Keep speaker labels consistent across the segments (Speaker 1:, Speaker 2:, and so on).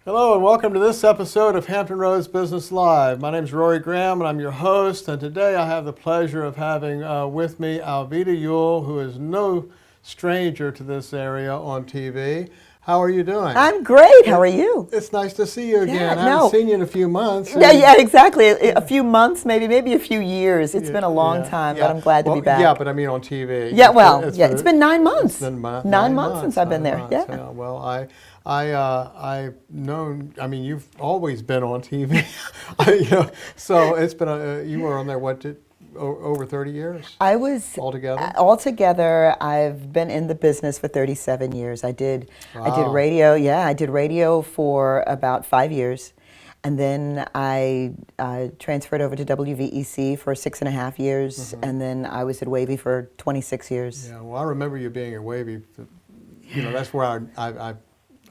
Speaker 1: Hello and welcome to this episode of Hampton Roads Business Live. My name is Rory Graham and I'm your host, and today I have the pleasure of having with me Alveta Ewell, who is no stranger to this area on TV. How are you doing?
Speaker 2: I'm great. How are you?
Speaker 1: It's nice to see you again. I
Speaker 2: no.
Speaker 1: haven't seen you in a few months.
Speaker 2: Yeah, exactly. A few months, maybe a few years. It's been a long time, but I'm glad to be back.
Speaker 1: Yeah, but I mean on TV.
Speaker 2: Yeah, it's been 9 months.
Speaker 1: It's been
Speaker 2: 9 months since I've been there.
Speaker 1: Months.
Speaker 2: Yeah.
Speaker 1: Well, I've known. I mean, you've always been on TV. So it's been you were on there over 30 years?
Speaker 2: I was
Speaker 1: altogether.
Speaker 2: Altogether, I've been in the business for 37 years. I did radio. Yeah, I did radio for about 5 years, and then I transferred over to WVEC for 6.5 years, and then I was at Wavy for 26 years.
Speaker 1: Yeah, well, I remember you being at Wavy. That's where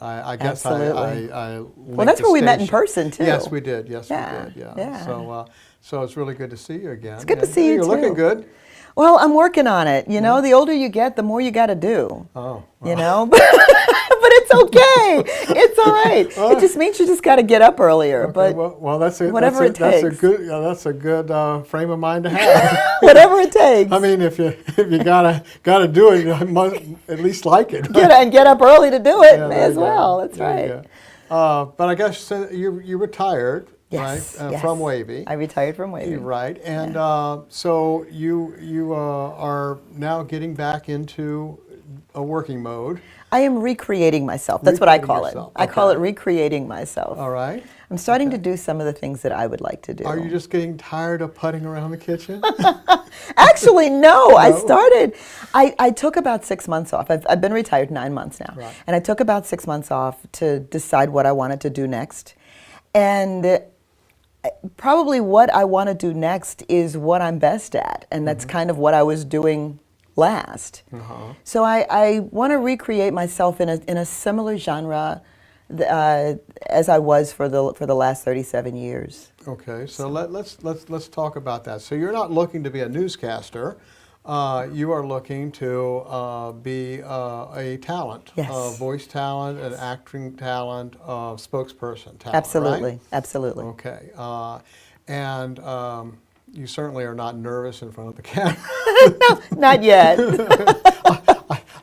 Speaker 1: I guess
Speaker 2: Absolutely.
Speaker 1: I
Speaker 2: well, that's where we met in person too.
Speaker 1: Yes, we did. Yes, we did.
Speaker 2: Yeah.
Speaker 1: So it's really good to see you again.
Speaker 2: It's good to see you
Speaker 1: You're
Speaker 2: too.
Speaker 1: looking good.
Speaker 2: Well, I'm working on it. You know, the older you get, the more you got to do.
Speaker 1: Oh.
Speaker 2: You know, but it's okay. It's all right. It just means you just got to get up earlier.
Speaker 1: Okay,
Speaker 2: but
Speaker 1: well, that's it.
Speaker 2: Whatever it takes.
Speaker 1: That's a good frame of mind to have.
Speaker 2: Whatever it takes.
Speaker 1: I mean, if you gotta do it, you must at least like it.
Speaker 2: Get up early to do it.
Speaker 1: Yeah,
Speaker 2: May as well. That's right.
Speaker 1: But I guess you retired.
Speaker 2: Yes,
Speaker 1: right?
Speaker 2: yes.
Speaker 1: From Wavy.
Speaker 2: I retired from Wavy.
Speaker 1: Right, and so you are now getting back into a working mode.
Speaker 2: I am recreating myself. That's what I call it.
Speaker 1: Yourself.
Speaker 2: I call it recreating myself.
Speaker 1: All right.
Speaker 2: I'm starting to do some of the things that I would like to do.
Speaker 1: Are you just getting tired of putting around the kitchen?
Speaker 2: Actually, no. I took about 6 months off. I've been retired 9 months now.
Speaker 1: Right.
Speaker 2: And I took about 6 months off to decide what I wanted to do next. And probably what I want to do next is what I'm best at. And that's kind of what I was doing last. So I want to recreate myself in a similar genre as I was for the last 37 years.
Speaker 1: Okay, so let's talk about that. So you're not looking to be a newscaster. You are looking to be a talent,
Speaker 2: Yes.
Speaker 1: voice talent, an acting talent, spokesperson talent.
Speaker 2: Absolutely,
Speaker 1: right?
Speaker 2: absolutely.
Speaker 1: Okay, and you certainly are not nervous in front of the camera.
Speaker 2: No, not yet.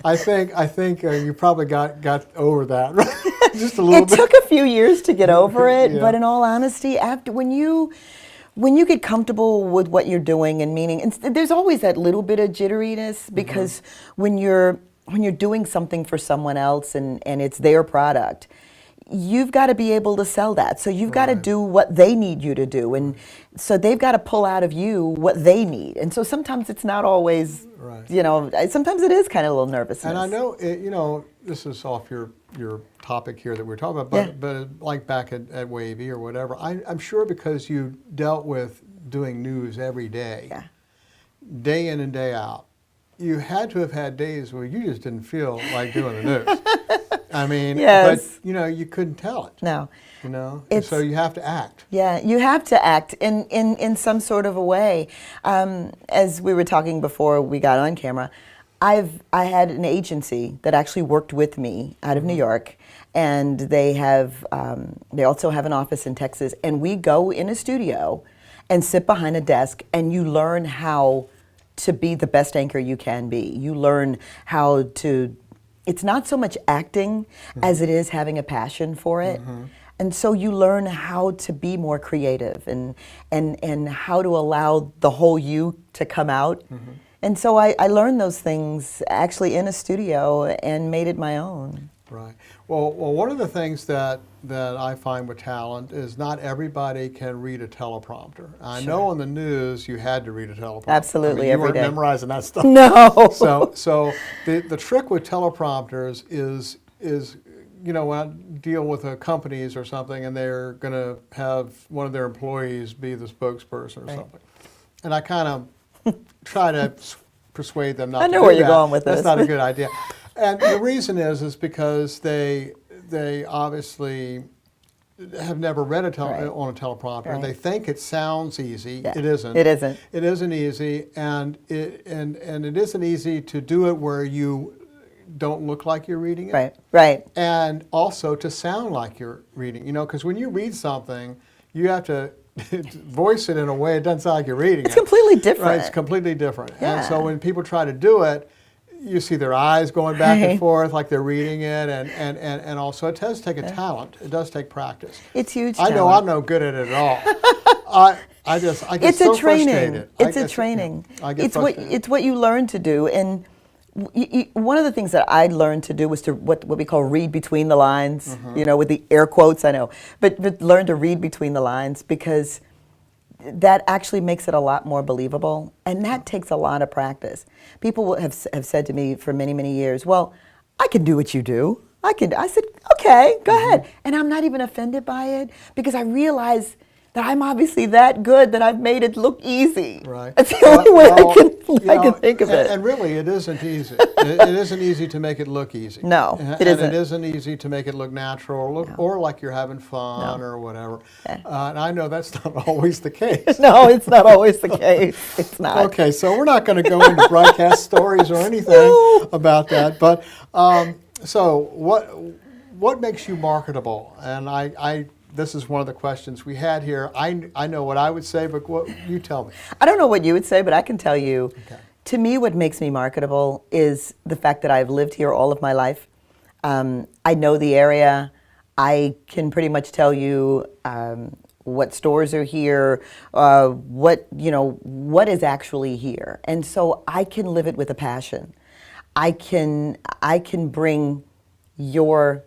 Speaker 1: I think you probably got over that, right? Just a little bit.
Speaker 2: It took a few years to get over it,
Speaker 1: Yeah.
Speaker 2: but in all honesty, when you get comfortable with what you're doing and meaning, and there's always that little bit of jitteriness because when you're doing something for someone else and it's their product, you've got to be able to sell that. So you've got to do what they need you to do, and so they've got to pull out of you what they need. And so sometimes it's not always, sometimes it is kind of a little nervousness.
Speaker 1: And I know, this is off your topic here that we're talking about, but like back at Wavy or whatever, I'm sure because you dealt with doing news every day, day in and day out, you had to have had days where you just didn't feel like doing the news. I mean,
Speaker 2: yes.
Speaker 1: but you couldn't tell it.
Speaker 2: No.
Speaker 1: So you have to act.
Speaker 2: Yeah, you have to act in some sort of a way. As we were talking before we got on camera, I had an agency that actually worked with me out of New York, and they also have an office in Texas, and we go in a studio and sit behind a desk, and you learn how to be the best anchor you can be. You learn how to. It's not so much acting as it is having a passion for it. And so you learn how to be more creative and how to allow the whole you to come out. And so I learned those things actually in a studio and made it my own.
Speaker 1: Right. Well, one of the things that I find with talent is not everybody can read a teleprompter. I know on the news you had to read a teleprompter.
Speaker 2: Absolutely,
Speaker 1: every day. You weren't memorizing that stuff.
Speaker 2: No.
Speaker 1: So the trick with teleprompters is when I deal with companies or something and they're going to have one of their employees be the spokesperson or something, and I kind of try to persuade them not to do that.
Speaker 2: I know where you're going with this.
Speaker 1: That's not a good idea. And the reason is because they obviously have never read on a teleprompter.
Speaker 2: Right.
Speaker 1: They think it sounds easy.
Speaker 2: Yeah.
Speaker 1: It isn't.
Speaker 2: It isn't.
Speaker 1: It isn't easy, and it isn't easy to do it where you don't look like you're reading it.
Speaker 2: Right, right.
Speaker 1: And also to sound like you're reading. You know, because when you read something, you have to voice it in a way it doesn't sound like you're reading it.
Speaker 2: It's completely different.
Speaker 1: Right, it's completely different.
Speaker 2: Yeah.
Speaker 1: And so when people try to do it, you see their eyes going back and forth like they're reading it, and also it does take a talent. It does take practice.
Speaker 2: It's huge.
Speaker 1: I know I'm no good at it at all. I get
Speaker 2: It's
Speaker 1: so
Speaker 2: a training.
Speaker 1: frustrated.
Speaker 2: It's a training.
Speaker 1: I get
Speaker 2: It's
Speaker 1: frustrated.
Speaker 2: it's what you learn to do. And one of the things that I learned to do was to what we call read between the lines. You know, with the air quotes, I know, but learn to read between the lines, because that actually makes it a lot more believable, and that takes a lot of practice. People have said to me for many, many years, well, I can do what you do. I said, okay, go ahead. And I'm not even offended by it, because I realize that I'm obviously that good that I've made it look easy.
Speaker 1: Right.
Speaker 2: That's the only way I can think of it.
Speaker 1: And really, it isn't easy. It isn't easy to make it look easy.
Speaker 2: No,
Speaker 1: and
Speaker 2: isn't.
Speaker 1: And it isn't easy to make it look natural or like you're having fun or whatever.
Speaker 2: Yeah.
Speaker 1: And I know that's not always the case.
Speaker 2: No, it's not always the case. It's not.
Speaker 1: Okay, so we're not going to go into broadcast stories or anything about that. But so what makes you marketable? And this is one of the questions we had here. I know what I would say, but what you tell me.
Speaker 2: I don't know what you would say, but I can tell you, to me, what makes me marketable is the fact that I've lived here all of my life. I know the area. I can pretty much tell you what stores are here, what is actually here. And so I can live it with a passion. I can bring your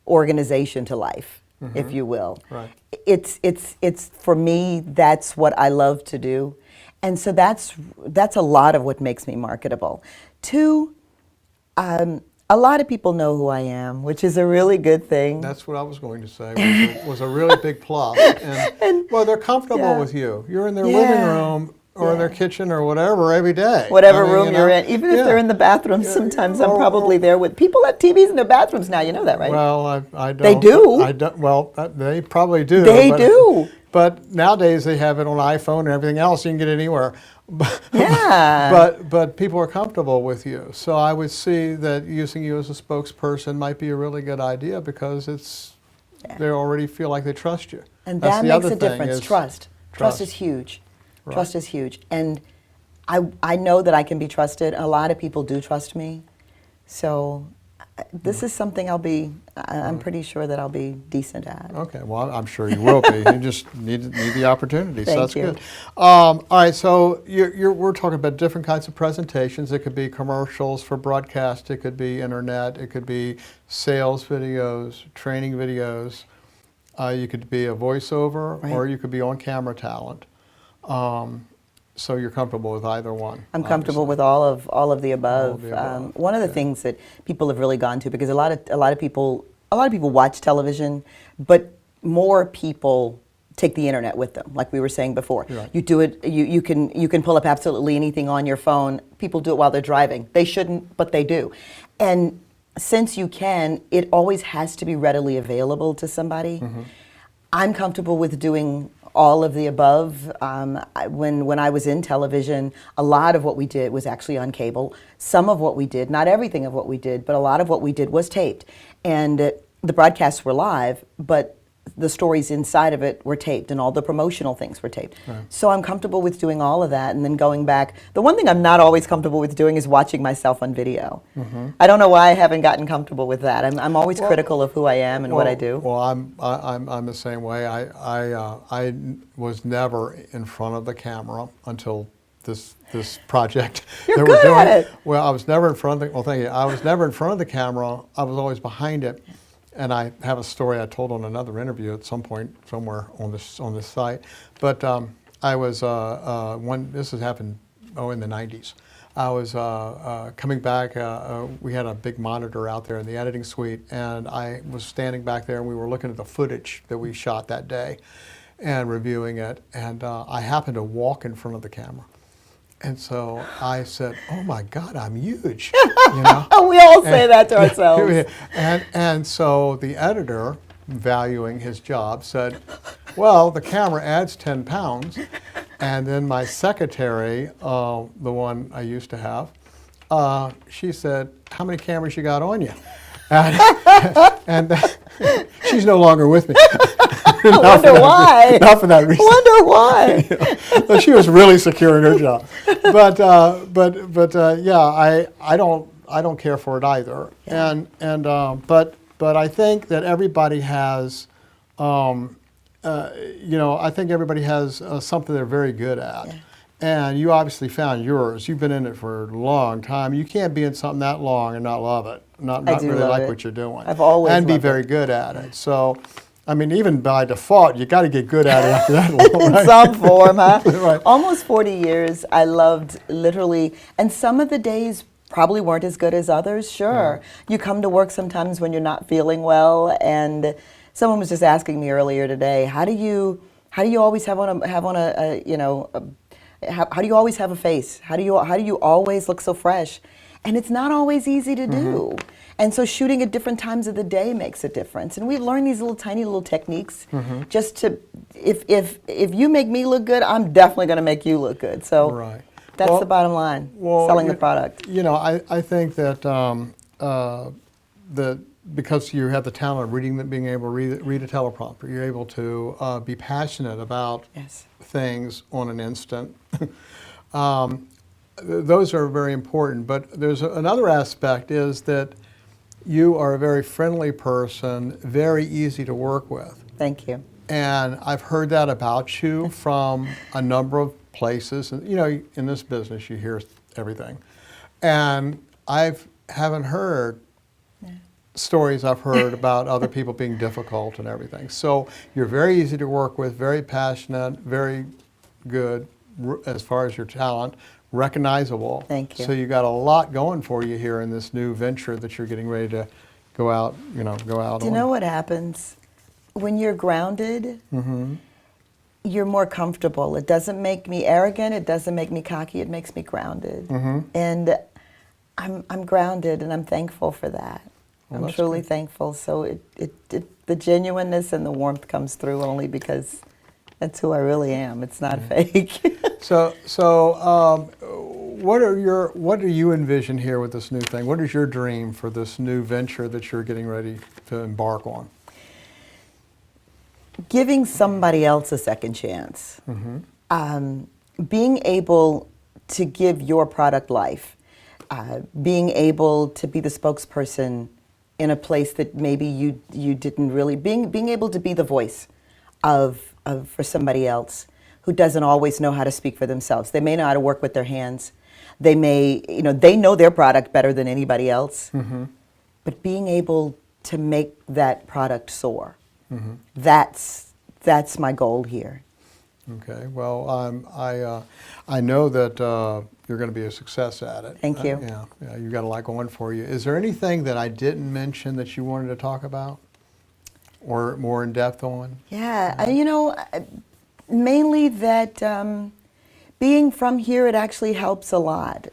Speaker 2: organization to life, if you will.
Speaker 1: Right.
Speaker 2: It's for me, that's what I love to do. And so that's a lot of what makes me marketable. Two, a lot of people know who I am, which is a really good thing.
Speaker 1: That's what I was going to say, was a really big plus. And well, they're comfortable with you. You're in their living room or in their kitchen or whatever every day.
Speaker 2: Whatever room you're in. Even if they're in the bathroom, sometimes I'm probably there with. People have TVs in their bathrooms now, you know that, right?
Speaker 1: Well, I don't.
Speaker 2: They do?
Speaker 1: I don't. Well, they probably do.
Speaker 2: They do.
Speaker 1: But nowadays they have it on iPhone and everything else. You can get it anywhere.
Speaker 2: Yeah.
Speaker 1: But people are comfortable with you. So I would see that using you as a spokesperson might be a really good idea, because they already feel like they trust you.
Speaker 2: And
Speaker 1: That's
Speaker 2: that
Speaker 1: the
Speaker 2: makes
Speaker 1: other
Speaker 2: a
Speaker 1: thing
Speaker 2: difference.
Speaker 1: is
Speaker 2: Trust. Trust is huge.
Speaker 1: Right.
Speaker 2: Trust is huge. And I know that I can be trusted. A lot of people do trust me. So this is something I'm pretty sure that I'll be decent at.
Speaker 1: Okay, well, I'm sure you will be. You just need the opportunity, so that's
Speaker 2: Thank you.
Speaker 1: good. All right, so we're talking about different kinds of presentations. It could be commercials for broadcast. It could be internet. It could be sales videos, training videos. You could be a voiceover, or you could be on-camera talent. So you're comfortable with either one?
Speaker 2: I'm comfortable with all of the above. One of the things that people have really gone to, because a lot of people watch television, but more people take the internet with them, like we were saying before.
Speaker 1: Right.
Speaker 2: You do it. You can pull up absolutely anything on your phone. People do it while they're driving. They shouldn't, but they do. And since you can, it always has to be readily available to somebody. I'm comfortable with doing all of the above. When I was in television, a lot of what we did was actually on cable. Some of what we did, not everything of what we did, but a lot of what we did was taped. And the broadcasts were live, but the stories inside of it were taped, and all the promotional things were taped. Right. So I'm comfortable with doing all of that, and then going back. The one thing I'm not always comfortable with doing is watching myself on video. I don't know why I haven't gotten comfortable with that. I'm always critical of who I am and what I do.
Speaker 1: Well, I'm the same way. I was never in front of the camera until this project.
Speaker 2: You're good at it.
Speaker 1: Well, I was never in front of the. Well, thank you. I was never in front of the camera. I was always behind it. And I have a story I told on another interview at some point somewhere on this site. But I was this has happened in the 90s. I was coming back. We had a big monitor out there in the editing suite, and I was standing back there, and we were looking at the footage that we shot that day, and reviewing it. And I happened to walk in front of the camera. And so I said, "Oh my God, I'm huge!" You know?
Speaker 2: We all say that to ourselves.
Speaker 1: And so the editor, valuing his job, said, "Well, the camera adds 10 pounds." And then my secretary, the one I used to have, she said, "How many cameras you got on you?" And she's no longer with me.
Speaker 2: I wonder why.
Speaker 1: Not for that reason.
Speaker 2: Wonder why.
Speaker 1: Well, she was really secure in her job. But yeah, I don't care for it either.
Speaker 2: Yeah.
Speaker 1: But I think that everybody has, I think everybody has something they're very good at. Yeah. And you obviously found yours. You've been in it for a long time. You can't be in something that long and not love it, not really like what you're doing.
Speaker 2: I've always
Speaker 1: and be very good at it. So, I mean, even by default, you got to get good at it after that long, right?
Speaker 2: In some form, huh?
Speaker 1: Right.
Speaker 2: Almost 40 years, I loved literally, and some of the days probably weren't as good as others, sure. Yeah. You come to work sometimes when you're not feeling well, and someone was just asking me earlier today, how do you always how do you always have a face? How do you always look so fresh? And it's not always easy to do. And so shooting at different times of the day makes a difference. And we've learned these tiny little techniques just to, if you make me look good, I'm definitely going to make you look good. So that's the bottom line, selling the product.
Speaker 1: You know, I think that because you have the talent of reading, being able to read a teleprompter, you're able to be passionate about things on an instant. Those are very important. But there's another aspect is that you are a very friendly person, very easy to work with.
Speaker 2: Thank you.
Speaker 1: And I've heard that about you from a number of places. And, you know, in this business, you hear everything. And I haven't heard stories I've heard about other people being difficult and everything. So you're very easy to work with, very passionate, very good as far as your talent, recognizable.
Speaker 2: Thank you.
Speaker 1: So you got a lot going for you here in this new venture that you're getting ready to go out on.
Speaker 2: Do you know what happens? When you're grounded, you're more comfortable. It doesn't make me arrogant, it doesn't make me cocky, it makes me grounded. And I'm grounded and I'm thankful for that. Well, I'm truly thankful. So the genuineness and the warmth comes through only because that's who I really am. It's not fake.
Speaker 1: So what do you envision here with this new thing? What is your dream for this new venture that you're getting ready to embark on?
Speaker 2: Giving somebody else a second chance. Being able to give your product life. Being able to be the spokesperson in a place that maybe you didn't really, being able to be the voice for somebody else who doesn't always know how to speak for themselves. They may know how to work with their hands. They may, they know their product better than anybody else. But being able to make that product soar, that's my goal here.
Speaker 1: Okay. Well, I know that you're going to be a success at it.
Speaker 2: Thank you.
Speaker 1: Yeah, you've got a lot going for you. Is there anything that I didn't mention that you wanted to talk about, or more in depth on?
Speaker 2: Yeah, mainly that being from here, it actually helps a lot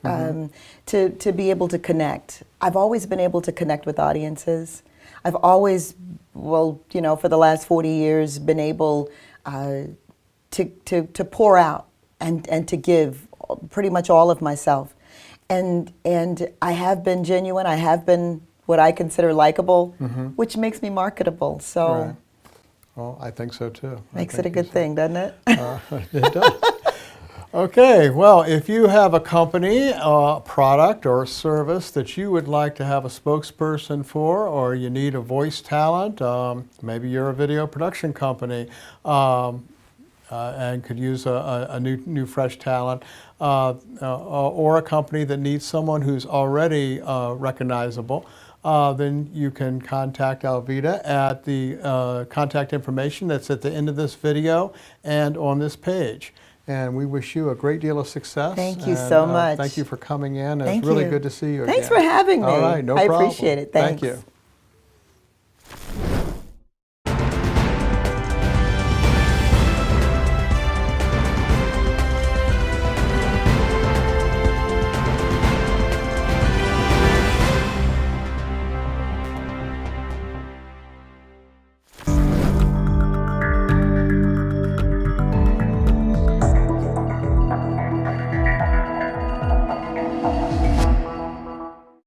Speaker 2: to be able to connect. I've always been able to connect with audiences. I've always, for the last 40 years, been able to pour out and to give pretty much all of myself. And I have been genuine. I have been what I consider likable, which makes me marketable. So,
Speaker 1: right. Well, I think so too.
Speaker 2: Makes it a good thing, doesn't it?
Speaker 1: It does. Okay, well, if you have a company, product, or service that you would like to have a spokesperson for, or you need a voice talent, maybe you're a video production company and could use a new fresh talent, or a company that needs someone who's already recognizable, then you can contact Alveta at the contact information that's at the end of this video and on this page. And we wish you a great deal of success.
Speaker 2: Thank you so much.
Speaker 1: Thank you for coming in.
Speaker 2: Thank
Speaker 1: it's really
Speaker 2: you.
Speaker 1: good to see you
Speaker 2: Thanks
Speaker 1: again.
Speaker 2: for having me.
Speaker 1: All right, no problem.
Speaker 2: I appreciate it. Thanks.
Speaker 1: Thank you.